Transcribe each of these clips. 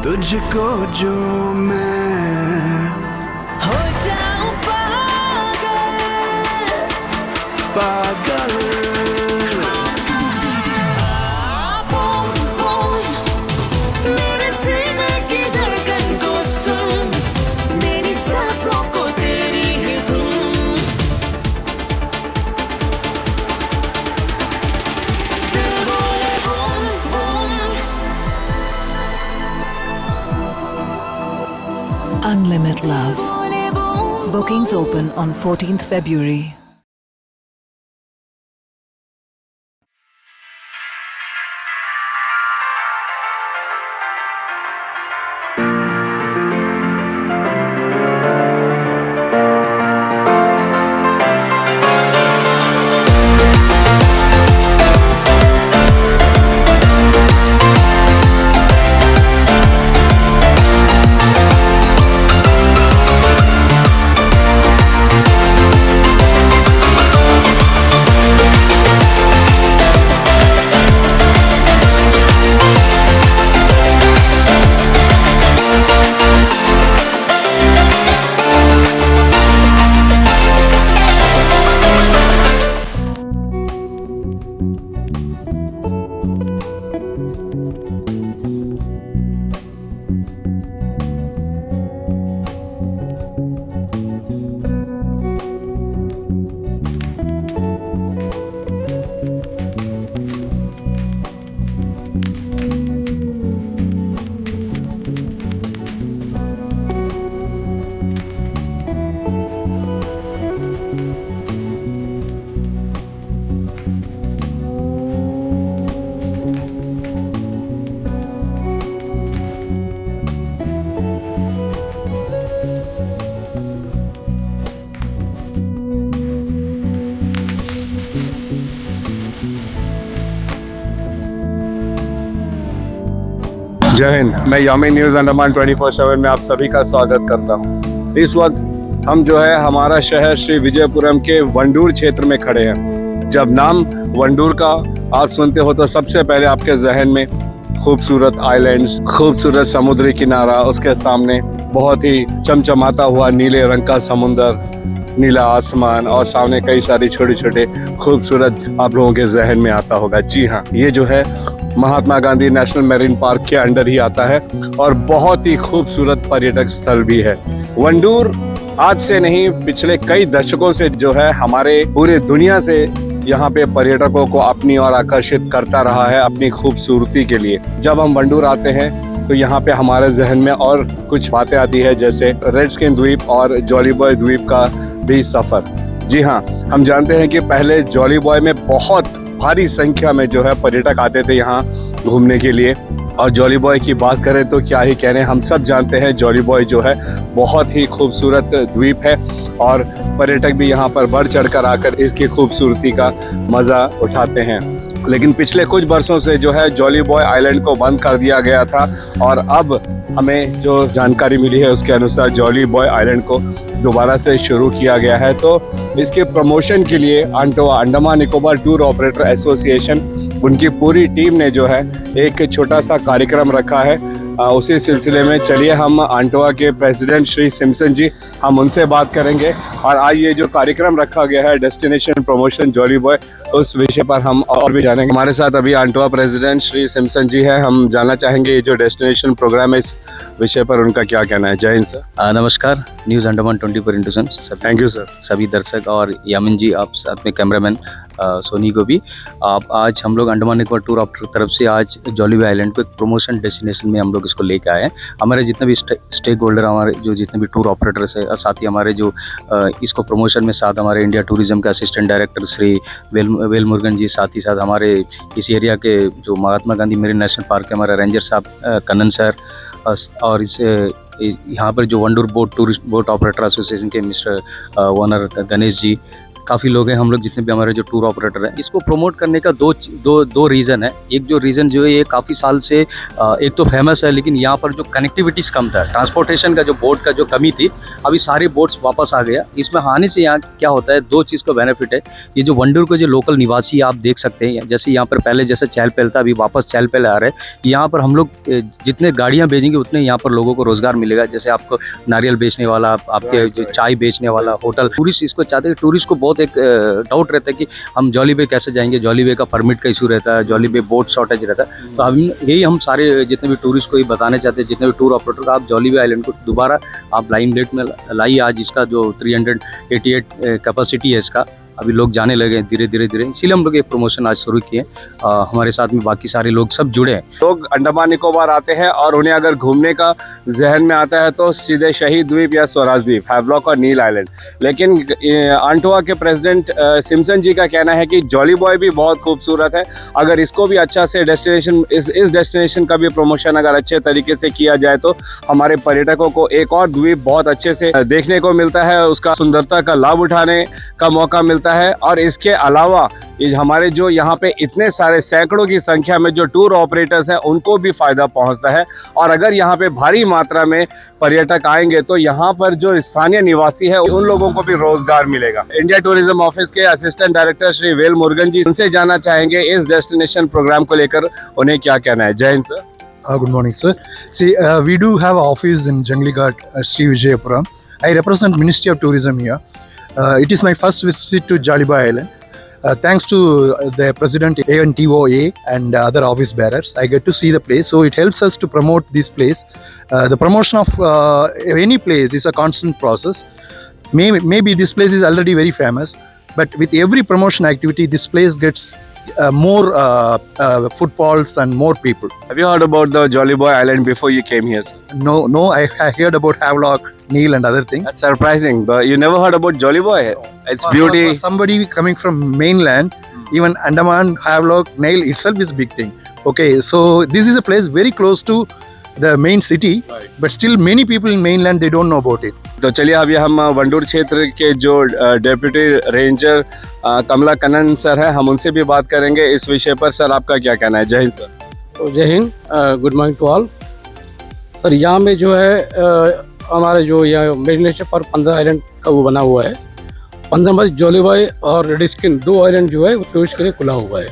तुझको जो मैं हो जाऊं पागल बूम बूम मेरे सीने की धड़कन को सुन, मेरी सांसों को तेरी ही धुन। दिल बोले बूम बूम। Unlimited Love. बोले boom. Bookings open on 14th February. जय हिंद। मैं यामी न्यूज़ अंडमान 24/7 में आप सभी का स्वागत करता हूं। इस वक्त हम जो है हमारा शहर श्री विजयपुरम के वंडूर क्षेत्र में खड़े हैं। जब नाम वंडूर का आप सुनते हो तो सबसे पहले आपके जहन में खूबसूरत आइलैंड्स, खूबसूरत समुद्री किनारा, उसके सामने बहुत ही चमचमाता हुआ नीले रंग का समुंदर, नीला आसमान और सामने कई सारी छोटे छोटे खूबसूरत आप लोगों के जहन में आता होगा। जी हाँ, ये जो है Mahatma Gandhi national marine park के अंडर ही आता है और बहुत ही खूबसूरत पर्यटक स्थल भी है। वंडूर आज से नहीं, पिछले कई दशकों से जो है हमारे पूरे दुनिया से यहाँ पे पर्यटकों को अपनी ओर आकर्षित करता रहा है अपनी खूबसूरती के लिए। जब हम वंडूर आते हैं तो यहाँ पे हमारे जहन में और कुछ बातें आती है, जैसे रेड स्किन द्वीप और जॉली बॉय द्वीप का भी सफर। जी हाँ, हम जानते हैं कि पहले जॉली बॉय में बहुत भारी संख्या में जो है पर्यटक आते थे यहाँ घूमने के लिए, और जॉली बॉय की बात करें तो क्या ही कहने, हम सब जानते हैं जॉली बॉय जो है बहुत ही खूबसूरत द्वीप है और पर्यटक भी यहाँ पर बढ़ चढ़कर आकर इसकी खूबसूरती का मज़ा उठाते हैं। लेकिन पिछले कुछ वर्षों से जो है जॉली बॉय आइलैंड को बंद कर दिया गया था और अब हमें जो जानकारी मिली है उसके अनुसार जॉली बॉय आइलैंड को दोबारा से शुरू किया गया है। तो इसके प्रमोशन के लिए ANTOA, Andaman Nicobar tour operator association, उनकी पूरी टीम ने जो है एक छोटा सा कार्यक्रम रखा है। उसी सिलसिले में चलिए हम आंटोआ के प्रेसिडेंट श्री सिम्पसन जी, हम उनसे बात करेंगे और आज ये जो कार्यक्रम रखा गया है डेस्टिनेशन प्रमोशन जॉली बॉय, उस विषय पर हम और भी जानेंगे। हमारे साथ अभी आंटोआ प्रेसिडेंट श्री सिम्पसन जी हैं। हम जानना चाहेंगे ये जो डेस्टिनेशन प्रोग्राम है इस विषय पर उनका क्या कहना है। जय हिंद सर। नमस्कार, news Andaman 24/7 thank you sir. सभी दर्शक और यामिन जी, आप साथ में कैमरामैन सोनी को भी। आप आज हम लोग अंडमान निकोबार टूर ऑपरेटर तरफ से आज जॉली बॉय आइलैंड को एक प्रमोशन डेस्टिनेशन में हम लोग इसको लेके आए हैं। हमारे जितने भी स्टेक होल्डर, हमारे जो जितने भी टूर ऑपरेटर्स है, साथ ही हमारे जो इसको प्रमोशन में साथ हमारे इंडिया टूरिज्म के असिस्टेंट डायरेक्टर श्री वेल मुरुगन जी, साथ ही साथ हमारे इस एरिया के जो Mahatma Gandhi marine national park के हमारे रेंजर साहब कन्नन सर, और इस यहाँ पर जो Wandoor boat tourist boat operator association के मिस्टर ओनर गणेश जी, काफ़ी लोग हैं, हम लोग जितने भी हमारे जो टूर ऑपरेटर हैं। इसको प्रमोट करने का दो रीज़न है। एक जो रीज़न जो है ये काफ़ी साल से एक तो फेमस है, लेकिन यहाँ पर जो कनेक्टिविटीज़ कम था, ट्रांसपोर्टेशन का जो बोट का जो कमी थी, अभी सारे बोट्स वापस आ गया। इसमें आने से यहाँ क्या होता है, दो चीज़ का बेनिफिट है। ये जो वंडूर के जो लोकल निवासी आप देख सकते हैं, जैसे यहाँ पर पहले जैसे चहल पहल था, अभी वापस चहल पहल आ रहे हैं। यहाँ पर हम लोग जितने गाड़ियाँ भेजेंगे उतने यहाँ पर लोगों को रोज़गार मिलेगा। जैसे आपको नारियल बेचने वाला, आपके जो चाय बेचने वाला, होटल, टूरिस्ट इसको चाहते हैं। टूरिस्ट को बहुत एक डाउट रहता है कि हम जॉली बे कैसे जाएंगे, जॉली बे का परमिट का इशू रहता है, जॉली बे बोट शॉर्टेज रहता है। तो हम सारे जितने भी टूरिस्ट को ये बताने चाहते हैं, जितने भी टूर ऑपरेटर, आप जॉली बे आइलैंड को दोबारा आप लाइमलाइट में लाइए। आज इसका जो 388 कैपेसिटी है इसका, अभी लोग जाने लगे हैं धीरे धीरे, इसीलिए हम लोग ये प्रमोशन आज शुरू किए। हमारे साथ में बाकी सारे लोग सब जुड़े हैं। लोग अंडमान निकोबार आते हैं और उन्हें अगर घूमने का जहन में आता है तो सीधे शहीद द्वीप या स्वराज द्वीप, हैवलॉक और नील आइलैंड। लेकिन आंटोआ के प्रेसिडेंट सिम्पसन जी का कहना है कि जॉली बॉय भी बहुत खूबसूरत है। अगर इसको भी अच्छा से डेस्टिनेशन, इस डेस्टिनेशन का भी प्रमोशन अगर अच्छे तरीके से किया जाए तो हमारे पर्यटकों को एक और द्वीप बहुत अच्छे से देखने को मिलता है, उसका सुंदरता का लाभ उठाने का मौका मिलता है। और इसके अलावा हमारे जो यहाँ पे इतने सारे सैकड़ों की संख्या में जो टूर ऑपरेटर्स हैं उनको भी फायदा पहुँचता है। और अगर यहाँ पे भारी मात्रा में पर्यटक आएंगे तो यहाँ पर जो स्थानीय निवासी है उन लोगों को भी रोजगार मिलेगा। इंडिया टूरिज्म ऑफिस के असिस्टेंट डायरेक्टर श्री वेल मुरुगन जी, उनसे जानना चाहेंगे इस डेस्टिनेशन प्रोग्राम को लेकर उन्हें क्या कहना है। जय Hind sir. Good morning, sir. See, we do have an office in Jangli Ghat, Sri Vijayapuram. I represent Ministry of Tourism here. It is my first visit to Jolly Boy Island. Thanks to the President ANTOA and other office bearers, I get to see the place. So it helps us to promote this place. The promotion of any place is a constant process. Maybe this place is already very famous, but with every promotion activity, this place gets more footfalls and more people. Have you heard about the Jolly Boy Island before you came here, sir? No, I heard about Havelock, Neil and other things. That's surprising, but you never heard about Jolly Boy? It's beauty. For somebody coming from mainland, even Andaman, Havelock, Neil itself is a big thing. Okay, so this is a place very close to the main city, but still many people in mainland, they don't know about it. तो चलिए अभी हम वंडूर क्षेत्र के जो deputy ranger कमला Kannan sir हैं, हम उनसे भी बात करेंगे इस विषय पर। सर, आपका क्या कहना है? जय हिंद सर। तो जय Hind, good morning to all. Sir, यहाँ में जो है हमारे जो यहाँ मेडिनेशन पर 15 आइलैंड का वो बना हुआ है। 15 में जॉली बॉय और रेड स्किन 2 आइलैंड जो है वो टूरिस्ट के लिए खुला हुआ है।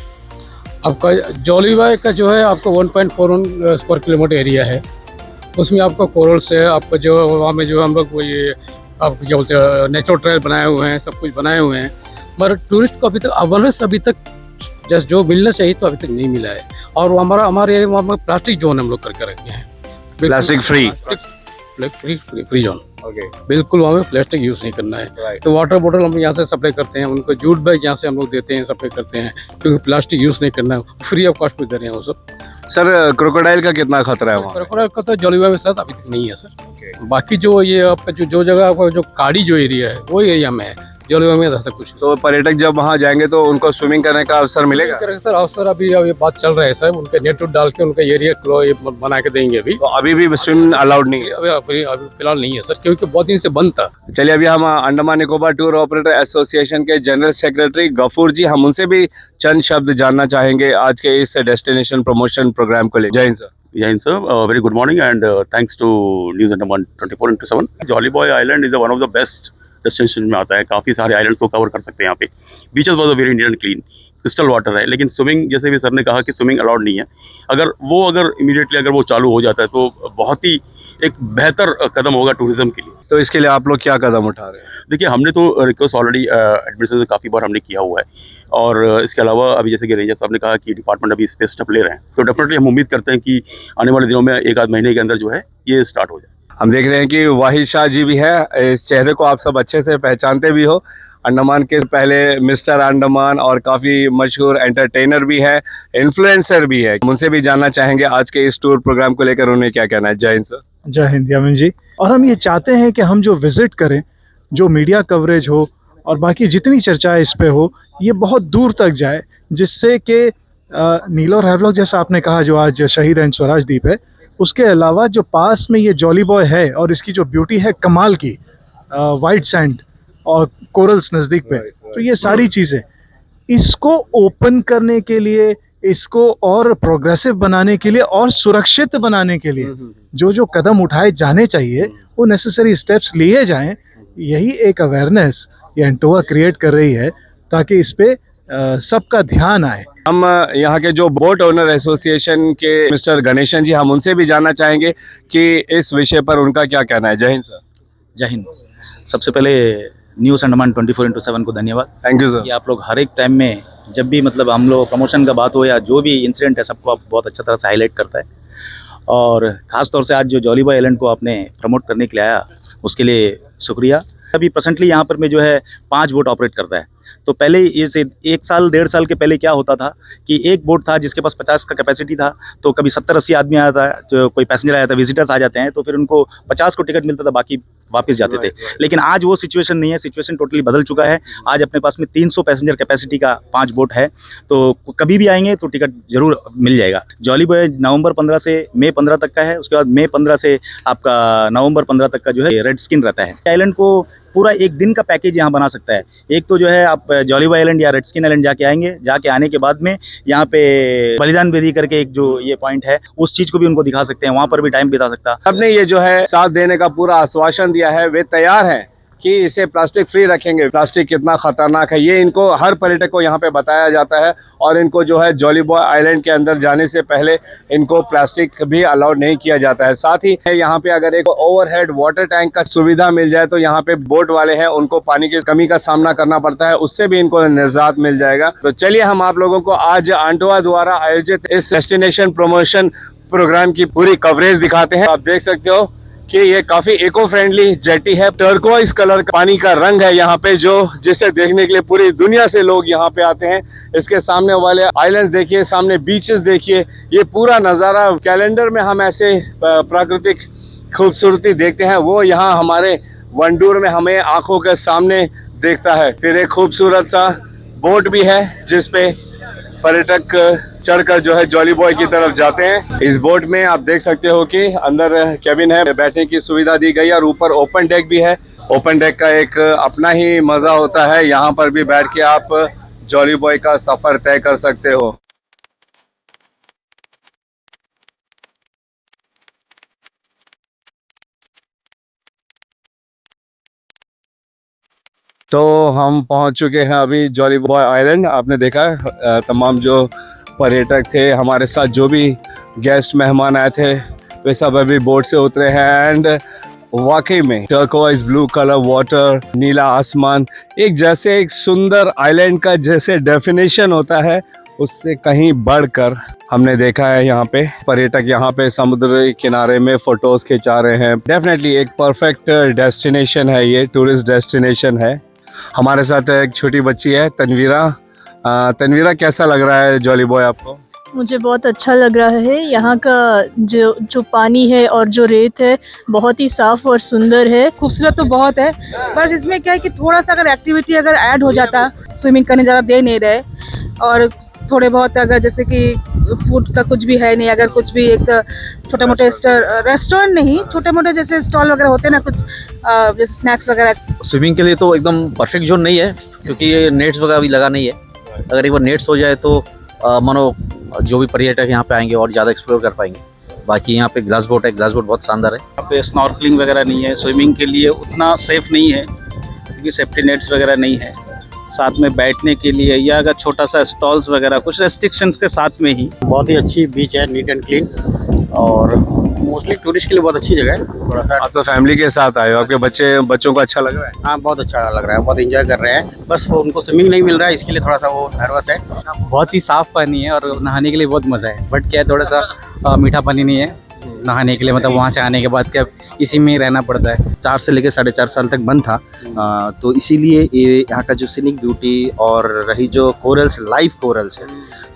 आपका जॉली बॉय का जो है आपका 1.41 स्क्वायर किलोमीटर एरिया है। उसमें आपका कोरल्स है, आपका जो वहाँ में जो हम लोग वो ये आपको क्या बोलते हैं नेचुरल ट्रेल बनाए हुए हैं, सब कुछ बनाए हुए हैं। मगर टूरिस्ट को अभी तक अवेयरनेस अभी तक जैसे जो मिलना चाहिए तो अभी तक नहीं मिला है। और वो हमारे एरिया में वहाँ पर प्लास्टिक जोन हम लोग करके रखे हैं, प्लास्टिक फ्री जोन। बिल्कुल वहाँ में प्लास्टिक यूज़ नहीं करना है। तो वाटर बोतल हम यहाँ से सप्लाई करते हैं, उनको जूट बैग यहाँ से हम लोग देते हैं, सप्लाई करते हैं, क्योंकि प्लास्टिक यूज़ नहीं करना है, फ्री ऑफ कॉस्ट में दे रहे हैं वो सब। सर, क्रोकोडाइल का कितना खतरा है वहाँ? क्रोकोडाइल का तो जॉली बॉय में सर अभी तक नहीं है सर। बाकी जो ये आपका जो जगह आपका जो काड़ी जो एरिया है वो एरिया में है, जॉली बॉय में ऐसा कुछ नहीं। तो पर्यटक जब वहाँ जाएंगे तो उनको स्विमिंग करने का अवसर मिलेगा? सर अवसर अभी बात चल रहा है सर, उनके नेट डाल के उनका एरिया बना के देंगे। अभी तो अभी भी स्विम अलाउड नहीं है? अभी फिलहाल नहीं है सर, क्योंकि बहुत दिन से बंद था। चलिए अभी हम Andaman Nicobar tour operator association के जनरल सेक्रेटरी गफूर जी, हम उनसे भी चंद शब्द जानना चाहेंगे आज के इस डेस्टिनेशन प्रमोशन प्रोग्राम को लेकर। जय Hind sir. Jai Hind sir, very good morning and thanks to News Andaman 24/7. Jolly Boy Island is one of the best destinations में आता है। काफ़ी सारे आइलैंड्स को कवर कर सकते हैं यहाँ पे। Beaches was very neat and clean, crystal water है, लेकिन स्विमिंग जैसे भी सर ने कहा कि स्विमिंग अलाउड नहीं है। अगर इमीडिएटली अगर वो चालू हो जाता है तो बहुत ही एक बेहतर कदम होगा टूरिज्म के लिए। तो इसके लिए आप लोग क्या कदम उठा रहे हैं? देखिए, हमने तो रिक्वेस्ट ऑलरेडी एडमिनिस्ट्रेशन से काफ़ी बार हमने किया हुआ है, और इसके अलावा अभी जैसे कि रेंजर साहब ने कहा कि डिपार्टमेंट अभी इस पे स्टेप ले रहे हैं, तो डेफिनेटली हम उम्मीद करते हैं कि आने वाले दिनों में 1 आध महीने के अंदर जो है ये स्टार्ट हो जाए। हम देख रहे हैं कि वाहिद शाह जी भी है, इस चेहरे को आप सब अच्छे से पहचानते भी हो। अंडमान के पहले मिस्टर अंडमान और काफ़ी मशहूर एंटरटेनर भी है, इन्फ्लुएंसर भी है। उनसे भी जानना चाहेंगे आज के इस टूर प्रोग्राम को लेकर उन्हें क्या कहना है। जय हिंद सर। जय हिंद यामिन जी। और हम ये चाहते हैं कि हम जो विज़िट करें, जो मीडिया कवरेज हो और बाकी जितनी चर्चा इस पे हो, ये बहुत दूर तक जाए, जिससे कि नील और हैवलॉक जैसा आपने कहा जो आज शहीद एंड स्वराज द्वीप है, उसके अलावा जो पास में ये जॉली बॉय है और इसकी जो ब्यूटी है कमाल की, वाइट सैंड और कोरल्स नज़दीक पे, तो ये सारी चीज़ें इसको ओपन करने के लिए, इसको और प्रोग्रेसिव बनाने के लिए और सुरक्षित बनाने के लिए जो जो कदम उठाए जाने चाहिए वो नेसेसरी स्टेप्स लिए जाएं। यही एक अवेयरनेस ये एंटोवा क्रिएट कर रही है ताकि इस पे सबका ध्यान आए। हम यहाँ के जो बोट ओनर एसोसिएशन के मिस्टर गणेशन जी, हम उनसे भी जानना चाहेंगे कि इस विषय पर उनका क्या कहना है। जय हिंद सर। जय हिंद। सबसे पहले न्यूज़ अंडमान 24x7 को धन्यवाद। Thank you sir. कि आप लोग हर एक टाइम में जब भी मतलब हम लोग प्रमोशन का बात हो या जो भी इंसिडेंट है सबको आप बहुत अच्छा तरह से हाईलाइट करता है। और ख़ास तौर से आज जो जॉली बॉय आइलैंड को आपने प्रमोट करने के लिए आया उसके लिए शुक्रिया। अभी प्रेजेंटली यहाँ पर में जो है 5 बोट ऑपरेट करता है। तो पहले इसे 1 साल 1.5 साल के पहले क्या होता था कि एक बोट था जिसके पास 50 का कैपेसिटी था, तो कभी 70-80 आदमी आया था, तो कोई पैसेंजर आया था, विजिटर्स आ जाते हैं तो फिर उनको 50 को टिकट मिलता था, बाकी वापस जाते थे। लेकिन आज वो सिचुएशन नहीं है, सिचुएशन टोटली बदल चुका है। आज अपने पास में 300 पैसेंजर कैपेसिटी का 5 बोट है, तो कभी भी आएंगे तो टिकट जरूर मिल जाएगा। जॉली बॉय नवंबर 15 से मई 15 तक का है, उसके बाद मई 15 से आपका नवंबर 15 तक का जो है रेड स्किन रहता है। आइलैंड को पूरा एक दिन का पैकेज यहाँ बना सकता है। एक तो जो है आप जॉली बॉय आइलैंड या रेड स्किन आइलैंड जाके आएंगे, जाके आने के बाद में यहाँ पे बलिदान वेदी करके एक जो ये पॉइंट है उस चीज़ को भी उनको दिखा सकते हैं, वहाँ पर भी टाइम बिता सकता। सबने ये जो है साथ देने का पूरा आश्वासन दिया है, वे तैयार हैं कि इसे प्लास्टिक फ्री रखेंगे। प्लास्टिक कितना खतरनाक है ये इनको हर पर्यटक को यहाँ पे बताया जाता है, और इनको जो है जॉली बॉय आइलैंड के अंदर जाने से पहले इनको प्लास्टिक भी अलाउड नहीं किया जाता है। साथ ही यहाँ पे अगर एक ओवरहेड वाटर टैंक का सुविधा मिल जाए तो यहाँ पे बोट वाले हैं उनको पानी की कमी का सामना करना पड़ता है, उससे भी इनको निजात मिल जाएगा। तो चलिए हम आप लोगों को आज एंटोवा द्वारा आयोजित इस डेस्टिनेशन प्रमोशन प्रोग्राम की पूरी कवरेज दिखाते हैं। आप देख सकते हो कि ये काफी इको फ्रेंडली जेटी है। टर्कोइज कलर का पानी का रंग है यहाँ पे, जो जिसे देखने के लिए पूरी दुनिया से लोग यहाँ पे आते हैं। इसके सामने वाले आइलैंड्स देखिए, सामने बीचेस देखिए, ये पूरा नज़ारा कैलेंडर में हम ऐसे प्राकृतिक खूबसूरती देखते हैं वो यहाँ हमारे वंडूर में हमें आंखों के सामने देखता है। फिर एक खूबसूरत सा बोट भी है जिसपे पर्यटक चढ़कर जो है जॉली बॉय की तरफ जाते हैं। इस बोट में आप देख सकते हो कि अंदर कैबिन है, बैठने की सुविधा दी गई है, और ऊपर ओपन डेक भी है। ओपन डेक का एक अपना ही मजा होता है, यहाँ पर भी बैठ के आप जॉली बॉय का सफर तय कर सकते हो। तो हम पहुंच चुके हैं अभी जॉली बॉय आइलैंड। आपने देखा है तमाम जो पर्यटक थे हमारे साथ, जो भी गेस्ट मेहमान आए थे वे सब अभी बोट से उतरे हैं। एंड वाकई में टर्कोइज ब्लू कलर वाटर, नीला आसमान, एक जैसे एक सुंदर आइलैंड का जैसे डेफिनेशन होता है उससे कहीं बढ़कर हमने देखा है। यहाँ पे पर्यटक यहाँ पे समुद्र किनारे में फोटोज खिंचा रहे हैं। डेफिनेटली एक परफेक्ट डेस्टिनेशन है, ये टूरिस्ट डेस्टिनेशन है। हमारे साथ एक छोटी बच्ची है तनवीरा। तनवीरा, कैसा लग रहा है जॉली बॉय आपको? मुझे बहुत अच्छा लग रहा है। यहाँ का जो पानी है और जो रेत है बहुत ही साफ और सुंदर है। खूबसूरत तो बहुत है, बस इसमें क्या है कि थोड़ा सा अगर एक्टिविटी अगर ऐड हो जाता, स्विमिंग करने ज़्यादा दे नहीं रहे, और थोड़े बहुत अगर जैसे कि फूड का कुछ भी है नहीं, अगर कुछ भी एक छोटे मोटे रेस्टोरेंट नहीं, छोटे मोटे जैसे स्टॉल वगैरह होते हैं ना, कुछ जैसे स्नैक्स वगैरह। स्विमिंग के लिए तो एकदम परफेक्ट जोन नहीं है क्योंकि ये नेट्स वगैरह भी लगा नहीं है। अगर एक बार नेट्स हो जाए तो मानो जो भी पर्यटक यहाँ पे आएंगे और ज़्यादा एक्सप्लोर कर पाएंगे। बाकी यहाँ पे ग्लास बोट है, ग्लास बोट बहुत शानदार है। यहाँ पे स्नॉर्कलिंग वगैरह नहीं है, स्विमिंग के लिए उतना सेफ नहीं है क्योंकि सेफ्टी नेट्स वगैरह नहीं है। साथ में बैठने के लिए या अगर छोटा सा स्टॉल्स वगैरह कुछ रेस्ट्रिक्शंस के साथ में ही। बहुत ही अच्छी बीच है, नीट एंड क्लीन, और मोस्टली टूरिस्ट के लिए बहुत अच्छी जगह है। थोड़ा सा आप तो फैमिली के साथ आए हो, आपके बच्चों को अच्छा लग रहा है? हाँ, बहुत अच्छा लग रहा है, बहुत एंजॉय कर रहे हैं। बस उनको स्विमिंग नहीं मिल रहा है, इसके लिए थोड़ा सा वो नर्वस है। बहुत ही साफ पानी है और नहाने के लिए बहुत मज़ा है, बट क्या है थोड़ा सा मीठा पानी नहीं है नहाने के लिए, मतलब वहाँ से आने के बाद क्या इसी में ही रहना पड़ता है। 4 से लेकर 4.5 साल तक बंद था, तो इसीलिए ये यहाँ का जो सीनिक ब्यूटी और रही जो कोरल्स, लाइव कोरल्स है,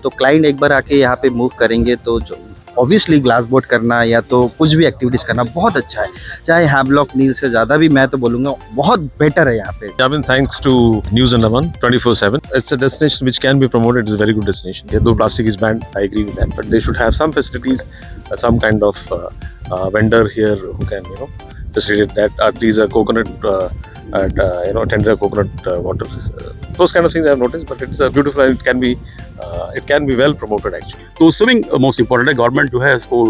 तो क्लाइंट एक बार आके यहाँ पे मूव करेंगे तो जो ऑब्वियसली ग्लास बोट करना या तो कुछ भी एक्टिविटीज़ करना बहुत अच्छा है। चाहे हैवलॉक नील से ज़्यादा भी मैं तो बोलूँगा बहुत बेटर है यहाँ पे। Jamin, thanks to News Andaman 24/7. It's a destination which can be promoted. It's a very good destination. Though plastic is banned, I agree with that. But they should have some facilities, some kind of vendor here who can, facilitate that. At least a coconut, tender coconut water those kind of things I have noticed, but it's beautiful and it can be well promoted actually. तो swimming most important है, government जो है इसको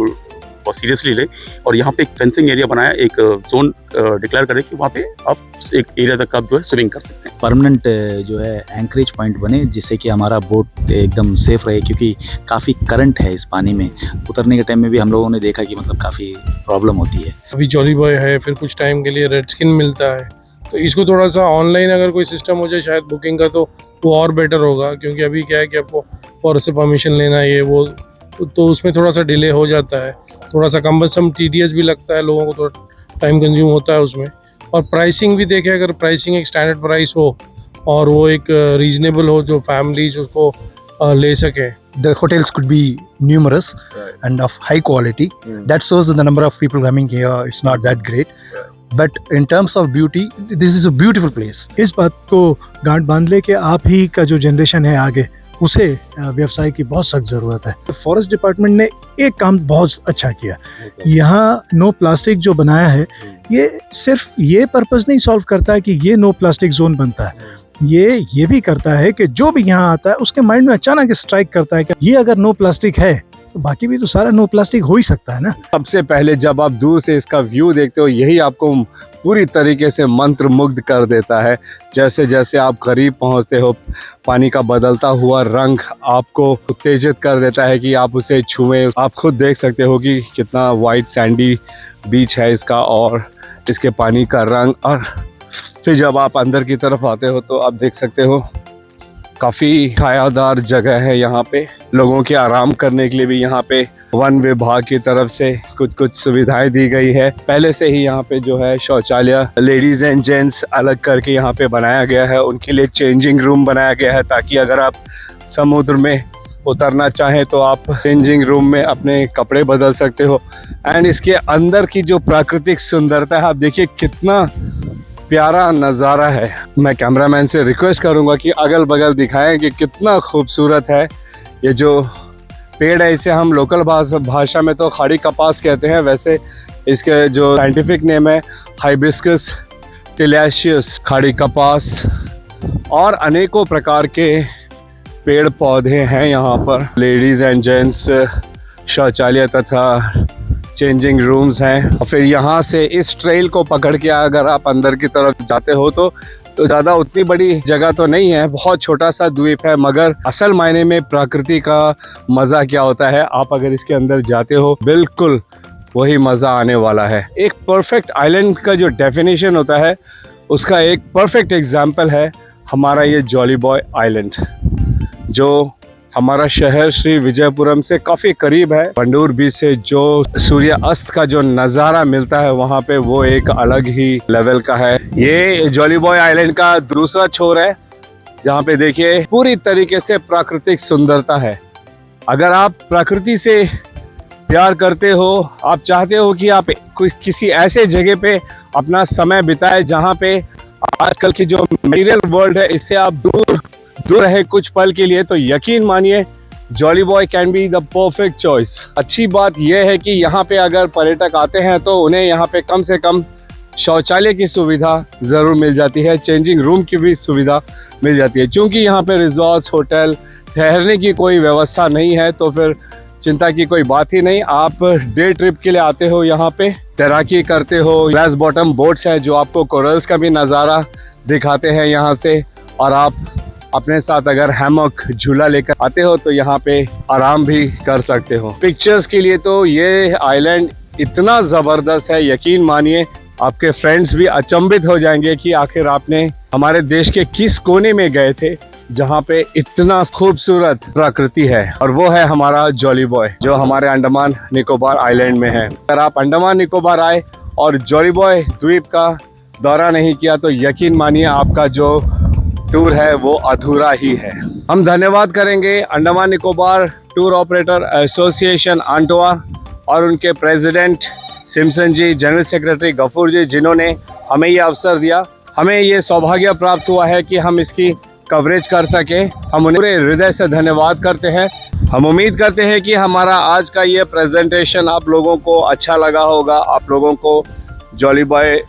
बहुत seriously ले और यहाँ पे एक फेंसिंग एरिया बनाया, एक जोन डिक्लेयर करे कि वहाँ पे आप एक एरिया तक आप जो है स्विमिंग कर सकते हैं। परमानेंट जो है एंकरेज पॉइंट बने जिससे कि हमारा बोट एकदम सेफ रहे, क्योंकि काफ़ी करंट है इस पानी में। उतरने के टाइम में भी हम लोगों ने देखा कि मतलब काफ़ी प्रॉब्लम होती है। अभी जॉली बॉय है, फिर कुछ टाइम के लिए रेड स्किन मिलता है, तो इसको थोड़ा सा ऑनलाइन अगर कोई सिस्टम हो जाए शायद बुकिंग का, तो वो और बेटर होगा। क्योंकि अभी क्या है कि आपको फॉरेस्ट से परमिशन लेना ये वो, तो उसमें थोड़ा सा डिले हो जाता है, थोड़ा सा कम्बरसम टीडीएस भी लगता है, लोगों को थोड़ा टाइम कंज्यूम होता है उसमें। और प्राइसिंग भी देखें, अगर प्राइसिंग एक स्टैंडर्ड प्राइस हो और वो एक रीजनेबल हो जो फैमिलीज उसको ले सके। The hotels could be numerous and of high quality. That shows that the number of people coming here, it's not that great. But in terms of beauty, this is a beautiful place. इस बात को गांठ बांध ले कि आप ही का जो जनरेशन है आगे, उसे व्यवसाय की बहुत सख्त ज़रूरत है। फॉरेस्ट डिपार्टमेंट ने एक काम बहुत अच्छा किया, यहाँ नो प्लास्टिक जो बनाया है, ये सिर्फ ये पर्पस नहीं सॉल्व करता है कि ये नो प्लास्टिक जोन बनता है, ये भी करता है कि जो भी यहाँ आता है उसके माइंड में अचानक स्ट्राइक करता है कि ये अगर नो प्लास्टिक है तो बाकी भी तो सारा नो प्लास्टिक हो ही सकता है ना। सबसे पहले जब आप दूर से इसका व्यू देखते हो, यही आपको पूरी तरीके से मंत्रमुग्ध कर देता है। जैसे जैसे आप करीब पहुंचते हो, पानी का बदलता हुआ रंग आपको उत्तेजित कर देता है कि आप उसे छुएं। आप खुद देख सकते हो कि कितना वाइट सैंडी बीच है इसका और इसके पानी का रंग। और फिर जब आप अंदर की तरफ आते हो तो आप देख सकते हो काफ़ी छायादार जगह है यहाँ पे। लोगों के आराम करने के लिए भी यहाँ पे वन विभाग की तरफ से कुछ सुविधाएं दी गई है। पहले से ही यहाँ पे जो है शौचालय लेडीज़ एंड जेंट्स अलग करके यहाँ पे बनाया गया है। उनके लिए चेंजिंग रूम बनाया गया है ताकि अगर आप समुद्र में उतरना चाहें तो आप चेंजिंग रूम में अपने कपड़े बदल सकते हो। एंड इसके अंदर की जो प्राकृतिक सुंदरता है, आप देखिए कितना प्यारा नज़ारा है। मैं कैमरामैन से रिक्वेस्ट करूंगा कि अगल बगल दिखाएं कि कितना खूबसूरत है। ये जो पेड़ है इसे हम लोकल भाषा में तो खाड़ी कपास कहते हैं, वैसे इसके जो साइंटिफिक नेम है हाइबिस्कस टिलियाशियस खाड़ी कपास। और अनेकों प्रकार के पेड़ पौधे हैं यहाँ पर। लेडीज़ एंड जेंट्स शौचालय तथा चेंजिंग रूम्स हैं। और फिर यहाँ से इस ट्रेल को पकड़ के अगर आप अंदर की तरफ जाते हो तो ज़्यादा उतनी बड़ी जगह तो नहीं है, बहुत छोटा सा द्वीप है, मगर असल मायने में प्रकृति का मज़ा क्या होता है, आप अगर इसके अंदर जाते हो बिल्कुल वही मज़ा आने वाला है। एक परफेक्ट आइलैंड का जो डेफिनेशन होता है उसका एक परफेक्ट एग्जाम्पल है हमारा ये जॉली बॉय आइलैंड, जो हमारा शहर श्री विजयपुरम से काफ़ी करीब है। वंडूर बीच से जो सूर्य अस्त का जो नज़ारा मिलता है वहाँ पे वो एक अलग ही लेवल का है। ये जॉली बॉय आइलैंड का दूसरा छोर है जहाँ पे देखिए पूरी तरीके से प्राकृतिक सुंदरता है। अगर आप प्रकृति से प्यार करते हो, आप चाहते हो कि आप किसी ऐसे जगह पे अपना समय बिताए जहाँ पे आजकल की जो मटेरियल वर्ल्ड है इससे आप दूर रहे कुछ पल के लिए, तो यकीन मानिए jolly boy can be the perfect choice. अच्छी बात यह है कि यहाँ पे अगर पर्यटक आते हैं तो उन्हें यहाँ पे कम से कम शौचालय की सुविधा ज़रूर मिल जाती है, चेंजिंग रूम की भी सुविधा मिल जाती है। क्योंकि यहाँ पे रिजॉर्ट्स, होटल, ठहरने की कोई व्यवस्था नहीं है तो फिर चिंता की कोई बात ही नहीं। आप डे ट्रिप के लिए आते हो, यहाँ पे तैराकी करते हो, ग्लास बॉटम बोट्स हैं जो आपको कोरल्स का भी नज़ारा दिखाते हैं यहाँ से। और आप अपने साथ अगर हैमक झूला लेकर आते हो तो यहाँ पे आराम भी कर सकते हो। पिक्चर्स के लिए तो ये आइलैंड इतना ज़बरदस्त है, यकीन मानिए आपके फ्रेंड्स भी अचंभित हो जाएंगे कि आखिर आपने हमारे देश के किस कोने में गए थे जहाँ पे इतना खूबसूरत प्रकृति है। और वो है हमारा जॉली बॉय जो हमारे अंडमान निकोबार आइलैंड में है। अगर आप अंडमान निकोबार आए और जॉली बॉय द्वीप का दौरा नहीं किया तो यकीन मानिए आपका जो टूर है वो अधूरा ही है। हम धन्यवाद करेंगे Andaman Nicobar tour operator association ANTOA और उनके president Simson ji, general secretary Gafoor ji, जिन्होंने हमें ये अवसर दिया। हमें ये सौभाग्य प्राप्त हुआ है कि हम इसकी कवरेज कर सके। हम उन्हें पूरे हृदय से धन्यवाद करते हैं। हम उम्मीद करते हैं कि हमारा आज का ये प्रेजेंटेशन आप लोगों को अच्छा लगा होगा। आप लोगों को जॉली बॉय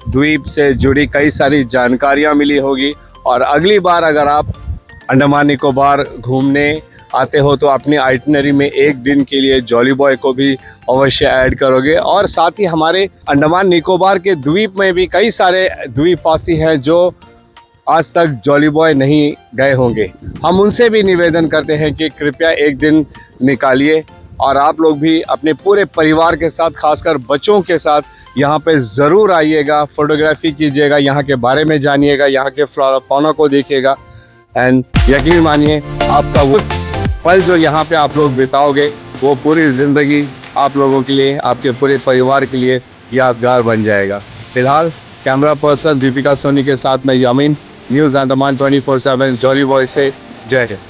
द्वीप से जुड़ी कई सारी जानकारियाँ मिली होगी और अगली बार अगर आप अंडमान निकोबार घूमने आते हो तो अपनी आइटनरी में एक दिन के लिए जॉली बॉय को भी अवश्य ऐड करोगे। और साथ ही हमारे अंडमान निकोबार के द्वीप में भी कई सारे द्वीपवासी हैं जो आज तक जॉली बॉय नहीं गए होंगे। हम उनसे भी निवेदन करते हैं कि कृपया एक दिन निकालिए और आप लोग भी अपने पूरे परिवार के साथ, खासकर बच्चों के साथ यहाँ पे ज़रूर आइएगा, फोटोग्राफी कीजिएगा, यहाँ के बारे में जानिएगा, यहाँ के फ्लोरा फौना को देखिएगा। एंड यकीन मानिए आपका वो पल जो यहाँ पे आप लोग बिताओगे वो पूरी ज़िंदगी आप लोगों के लिए, आपके पूरे परिवार के लिए यादगार बन जाएगा। फिलहाल कैमरा पर्सन दीपिका सोनी के साथ मैं यामीन, न्यूज़ अंडमान 24/7 जॉली बॉय से जय हिंद।